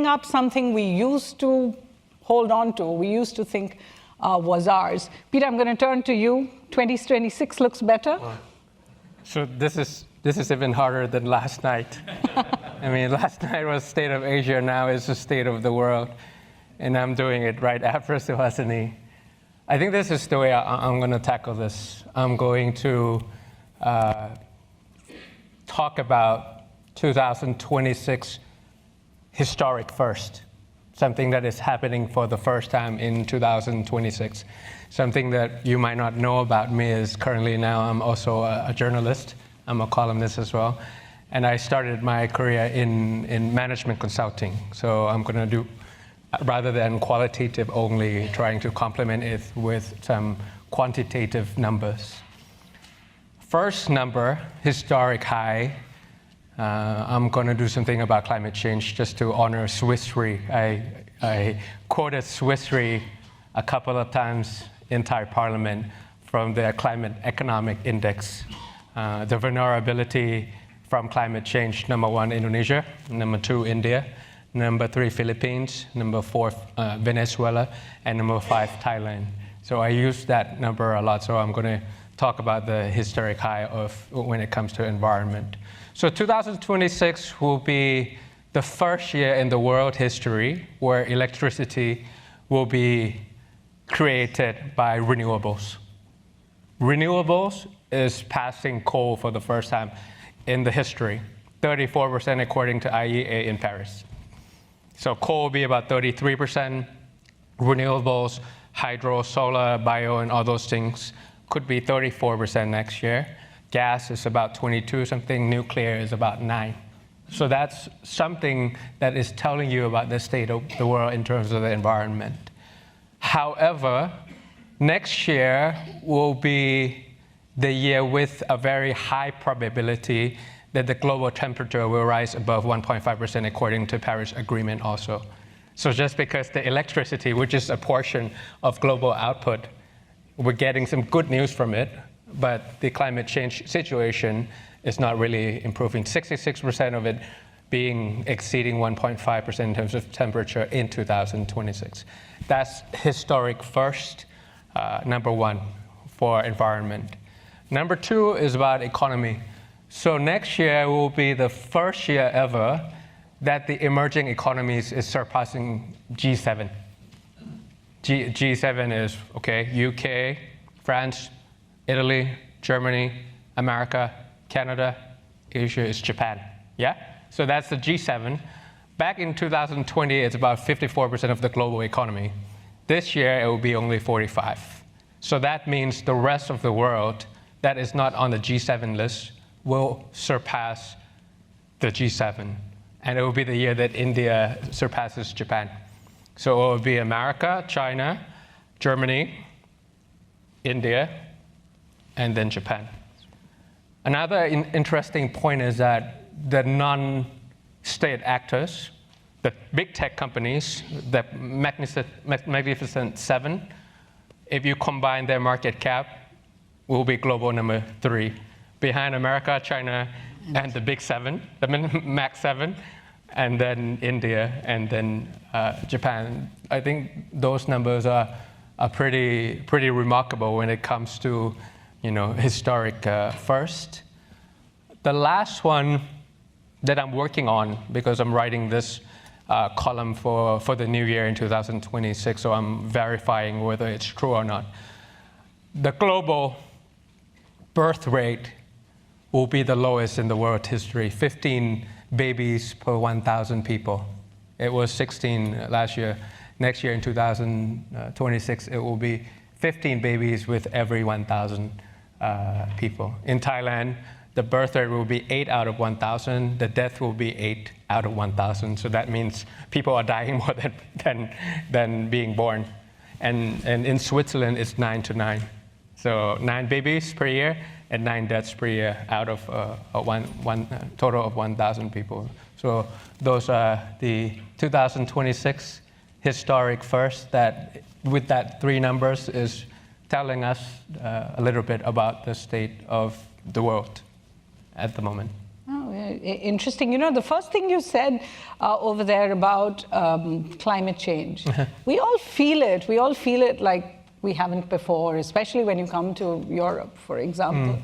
up something we used to hold on to, we used to think was ours. Peter, I'm going to turn to you. 2026 looks better. So this is even harder than last night. I mean, last night was State of Asia, now it's the State of the World. And I'm doing it right after Suhasini. I think this is the way I'm going to tackle this. I'm going to talk about 2026 historic first, something that is happening for the first time in 2026. Something that you might not know about me is currently now I'm also a journalist. I'm a columnist as well. And I started my career in management consulting. So I'm going to do, rather than qualitative only, trying to complement it with some quantitative numbers. First number, historic high. I'm going to do something about climate change just to honor Swiss Re. I quoted Swiss Re a couple of times in Thai Parliament from their climate economic index. The vulnerability from climate change, number 1, Indonesia, number 2, India, number 3, Philippines, number 4, Venezuela, and number 5, Thailand. So I use that number a lot, so I'm going to talk about the historic high of when it comes to environment. So 2026 will be the first year in the world history where electricity will be created by renewables. Renewables is passing coal for the first time in the history, 34% according to IEA in Paris. So coal will be about 33%, renewables, hydro, solar, bio, and all those things could be 34% next year. Gas is about 22 something, nuclear is about 9. So that's something that is telling you about the state of the world in terms of the environment. However, next year will be the year with a very high probability that the global temperature will rise above 1.5% according to Paris Agreement also. So just because the electricity, which is a portion of global output, we're getting some good news from it, but the climate change situation is not really improving. 66% of it being exceeding 1.5% in terms of temperature in 2026. That's historic first, number 1 for environment. Number 2 is about economy. So next year will be the first year ever that the emerging economies is surpassing G7. G7 is, okay, UK, France, Italy, Germany, America, Canada, Asia is Japan, yeah? So that's the G7. Back in 2020, it's about 54% of the global economy. This year, it will be only 45. So that means the rest of the world that is not on the G7 list will surpass the G7. And it will be the year that India surpasses Japan. So it will be America, China, Germany, India, and then Japan. Another interesting point is that the non-state actors, the big tech companies, the Magnificent Seven, if you combine their market cap, will be global number 3. Behind America, China, and the big 7, the Mac 7, and then India, and then Japan. I think those numbers are pretty remarkable when it comes to, historic first. The last one that I'm working on, because I'm writing this column for the new year in 2026, so I'm verifying whether it's true or not. The global birth rate will be the lowest in the world history, 15 babies per 1,000 people. It was 16 last year. Next year in 2026, it will be 15 babies with every 1,000 people. In Thailand, the birth rate will be 8 out of 1,000. The death will be 8 out of 1,000. So that means people are dying more than being born. And in Switzerland, it's 9 to 9. So 9 babies per year and 9 deaths per year out of one total of 1,000 people. So those are the 2026 historic first that, with that 3 numbers, is telling us a little bit about the state of the world at the moment. Oh, interesting. You know, the first thing you said over there about climate change, we all feel it. We all feel it like we haven't before, especially when you come to Europe, for example.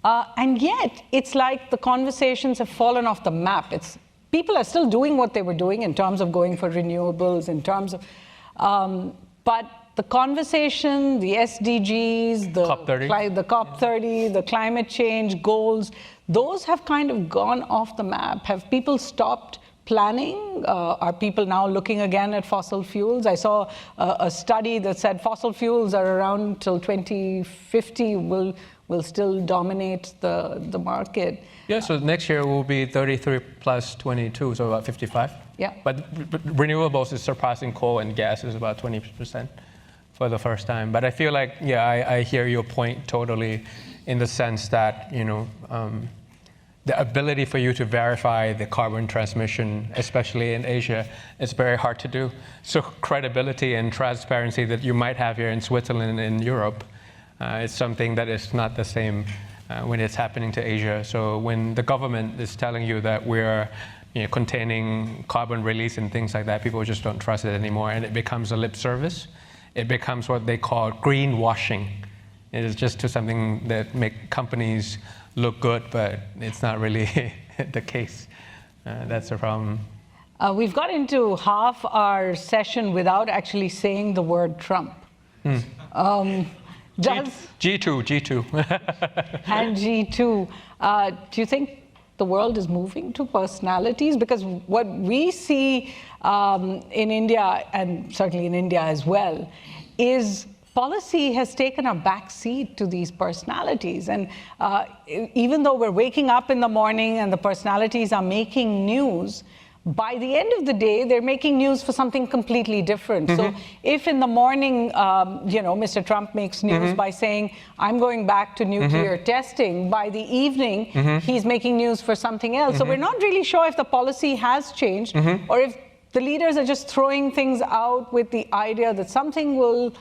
And yet, it's like the conversations have fallen off the map. People are still doing what they were doing in terms of going for renewables, in terms of, but the conversation, the SDGs, the COP30, the climate change goals, those have kind of gone off the map. Have people stopped planning? Are people now looking again at fossil fuels? I saw a study that said fossil fuels are around till 2050 will still dominate the market. Yeah, so next year will be 33 plus 22, so about 55. Yeah. But renewables is surpassing coal and gas is about 20% for the first time. But I feel like, yeah, I hear your point totally in the sense that, you know, the ability for you to verify the carbon transmission, especially in Asia, is very hard to do. So credibility and transparency that you might have here in Switzerland and in Europe is something that is not the same when it's happening to Asia. So when the government is telling you that we're containing carbon release and things like that, people just don't trust it anymore, and it becomes a lip service. It becomes what they call greenwashing. It is just to something that make companies look good, but it's not really the case. That's the problem. We've got into half our session without actually saying the word Trump. G2. And G2. Do you think the world is moving to personalities? Because what we see in India, and certainly in India as well, is policy has taken a back seat to these personalities. And even though we're waking up in the morning and the personalities are making news, by the end of the day, they're making news for something completely different. So if in the morning, Mr. Trump makes news by saying, I'm going back to nuclear testing, by the evening, he's making news for something else. So we're not really sure if the policy has changed or if the leaders are just throwing things out with the idea that something will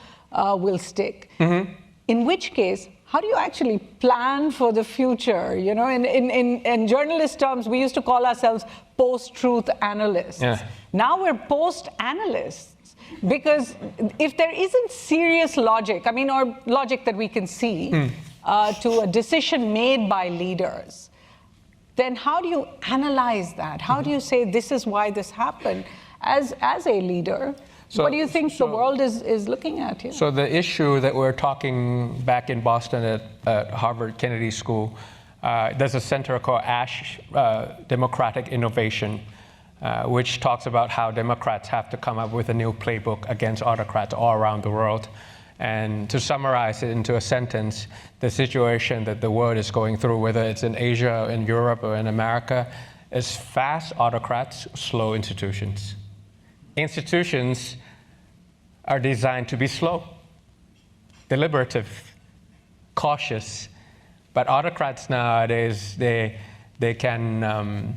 stick. In which case, how do you actually plan for the future? You know, in journalist terms, we used to call ourselves post-truth analysts. Yeah. Now we're post-analysts, because if there isn't serious logic, or logic that we can see to a decision made by leaders, then how do you analyze that? How do you say this is why this happened? As a leader, what do you think the world is looking at here? So the issue that we're talking back in Boston at Harvard Kennedy School, there's a center called ASH, Democratic Innovation, which talks about how Democrats have to come up with a new playbook against autocrats all around the world. And to summarize it into a sentence, the situation that the world is going through, whether it's in Asia, in Europe, or in America, is fast autocrats, slow institutions. Institutions are designed to be slow, deliberative, cautious, but autocrats nowadays, they can,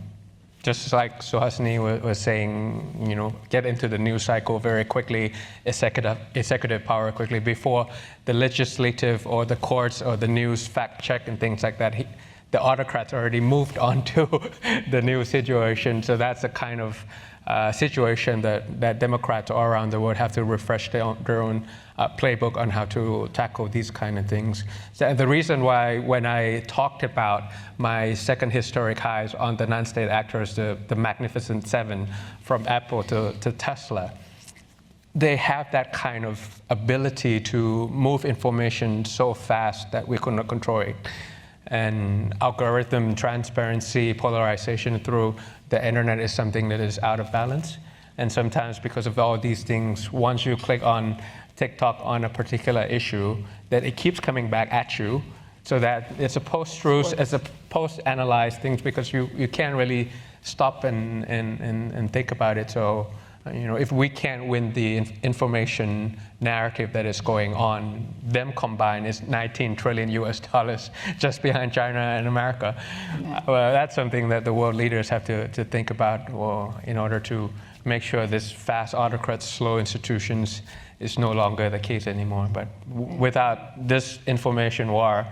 just like Suhasini was saying, get into the news cycle very quickly, executive power quickly, before the legislative or the courts or the news fact check and things like that. The autocrats already moved on to the new situation, so that's a kind of situation that Democrats all around the world have to refresh their own playbook on how to tackle these kind of things. So the reason why, when I talked about my second historic highs on the non-state actors, the Magnificent Seven, from Apple to Tesla, they have that kind of ability to move information so fast that we could not control it. And algorithm transparency, polarization through the internet is something that is out of balance. And sometimes because of all these things, once you click on TikTok on a particular issue, that it keeps coming back at you, so that it's a post-truth, it's a post-analyzed things, because you can't really stop and think about it. So, if we can't win the information narrative that is going on, them combined is $19 trillion just behind China and America. Well, that's something that the world leaders have to think about, in order to make sure this fast autocrats, slow institutions is no longer the case anymore. But without this information war,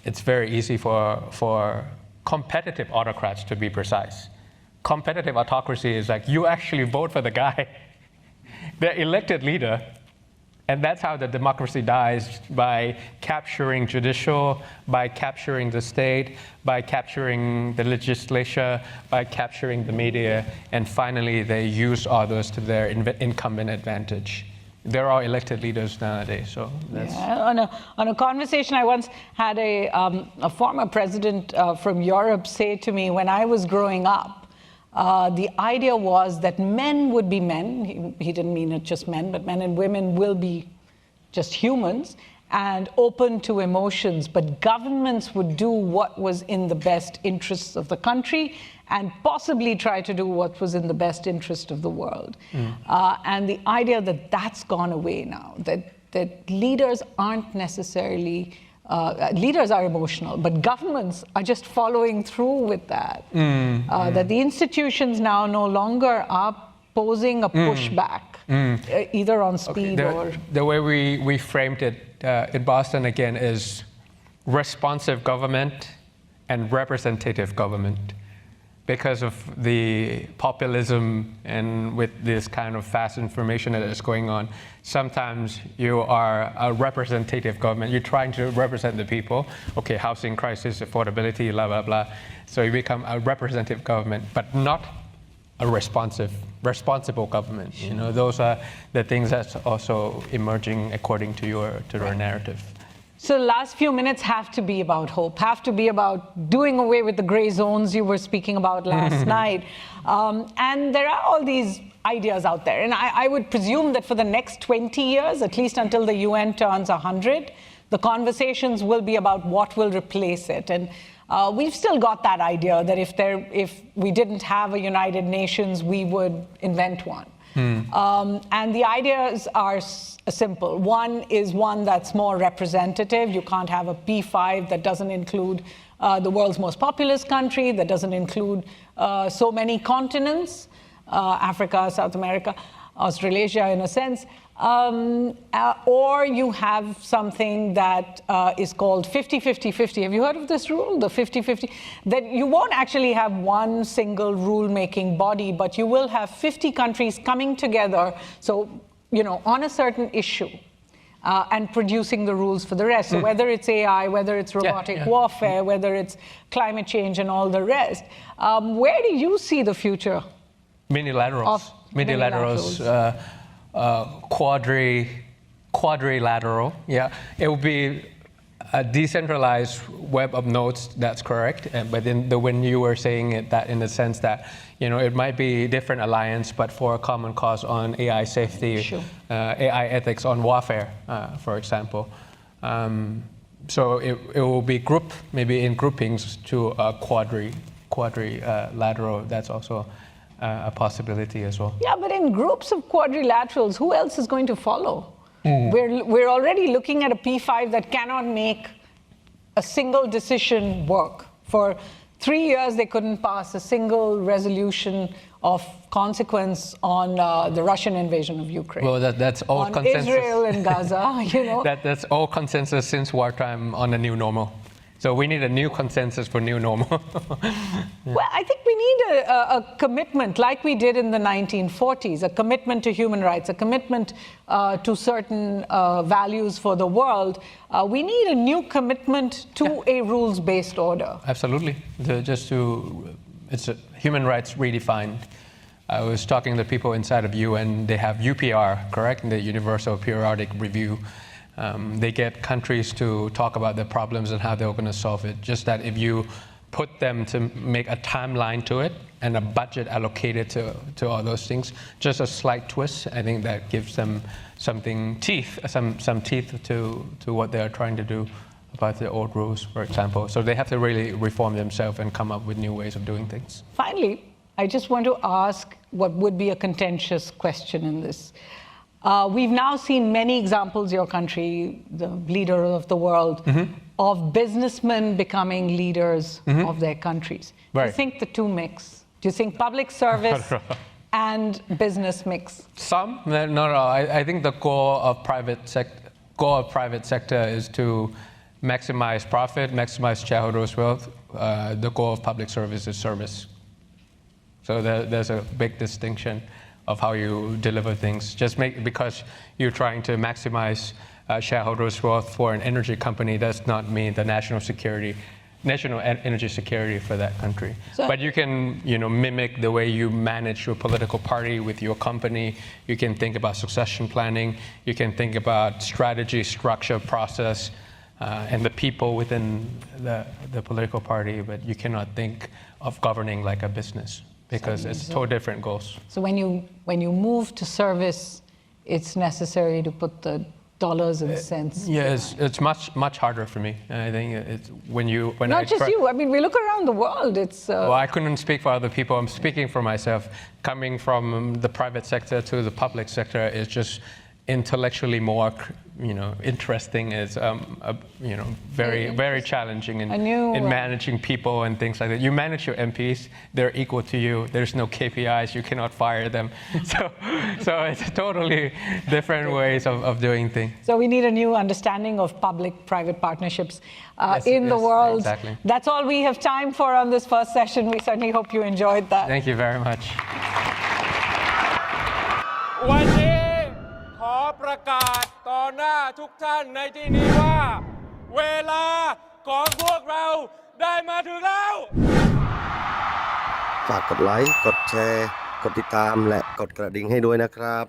it's very easy for competitive autocrats, to be precise. Competitive autocracy is like you actually vote for the guy, the elected leader, and that's how the democracy dies, by capturing judicial, by capturing the state, by capturing the legislature, by capturing the media, and finally they use others to their incumbent advantage. They're all elected leaders nowadays, so that's... Yeah. On a conversation, I once had a former president from Europe say to me, when I was growing up, the idea was that men would be men. He didn't mean it just men, but men and women will be just humans and open to emotions, but governments would do what was in the best interests of the country and possibly try to do what was in the best interest of the world. And the idea that that's gone away now, that leaders aren't necessarily, leaders are emotional, but governments are just following through with that. That the institutions now no longer are posing a pushback, either on speed or... The way we framed it in Boston again is responsive government and representative government. Because of the populism and with this kind of fast information that is going on, sometimes you are a representative government. You're trying to represent the people. Okay, housing crisis, affordability, blah, blah, blah. So you become a representative government, but not a responsible government. You know, those are the things that's also emerging according to your narrative. So the last few minutes have to be about hope, have to be about doing away with the gray zones you were speaking about last night. And there are all these ideas out there. And I would presume that for the next 20 years, at least until the UN turns 100, the conversations will be about what will replace it. And we've still got that idea that if we didn't have a United Nations, we would invent one. And the ideas are simple. One is one that's more representative. You can't have a P5 that doesn't include the world's most populous country, that doesn't include so many continents, Africa, South America, Australasia in a sense. Or you have something that is called 50-50-50. Have you heard of this rule, the 50-50? That you won't actually have one single rule-making body, but you will have 50 countries coming together, so, you know, on a certain issue, and producing the rules for the rest. So whether it's AI, whether it's robotic warfare, whether it's climate change and all the rest, where do you see the future? Minilaterals. Quadrilateral, yeah. It will be a decentralized web of nodes, that's correct. But when you were saying it, that in the sense that, you know, it might be different alliance, but for a common cause on AI safety, AI ethics on warfare, for example. So it will be grouped, maybe in groupings to a quadrilateral. That's also a possibility as well. Yeah, but in groups of quadrilaterals, who else is going to follow? We're already looking at a P5 that cannot make a single decision work. For 3 years, they couldn't pass a single resolution of consequence on the Russian invasion of Ukraine. Well, that's all on consensus. Israel and Gaza, you know. That's all consensus since wartime on a new normal. So we need a new consensus for new normal. Well, I think we need a commitment, like we did in the 1940s, a commitment to human rights, a commitment to certain values for the world. We need a new commitment to a rules-based order. Absolutely. It's a human rights redefined. I was talking to people inside of UN. They have UPR, correct? The Universal Periodic Review. They get countries to talk about their problems and how they're going to solve it. Just that if you put them to make a timeline to it and a budget allocated to all those things, just a slight twist, I think that gives them some teeth to what they're trying to do about the old rules, for example. So they have to really reform themselves and come up with new ways of doing things. Finally, I just want to ask what would be a contentious question in this. We've now seen many examples, your country, the leader of the world, of businessmen becoming leaders of their countries. Right. Do you think the two mix? Do you think public service and business mix? Some, no. I think the goal of private sector is to maximize profit, maximize shareholders' wealth. The goal of public service is service. So there's a big distinction of how you deliver things. Because you're trying to maximize shareholders' wealth for an energy company does not mean the national energy security for that country. But you can, mimic the way you manage your political party with your company. You can think about succession planning. You can think about strategy, structure, process, and the people within the political party. But you cannot think of governing like a business because it's totally different goals. So when you move to service, it's necessary to put the dollars and cents. Yeah, it's much harder for me. I think it's not just you. I mean, we look around the world. Well, I couldn't speak for other people. I'm speaking for myself. Coming from the private sector to the public sector is just intellectually more, interesting. It's very challenging in managing people and things like that. You manage your MPs; they're equal to you. There's no KPIs. You cannot fire them. So it's totally different ways of doing things. So we need a new understanding of public-private partnerships in the world. Exactly. That's all we have time for on this first session. We certainly hope you enjoyed that. Thank you very much. วันนี้ขอประกาศต่อหน้าทุกท่านในที่นี้ว่าเวลาของพวกเราได้มาถึงแล้วฝากกดไลค์ กดแชร์ กดติดตามและกดกระดิ่งให้ด้วยนะครับ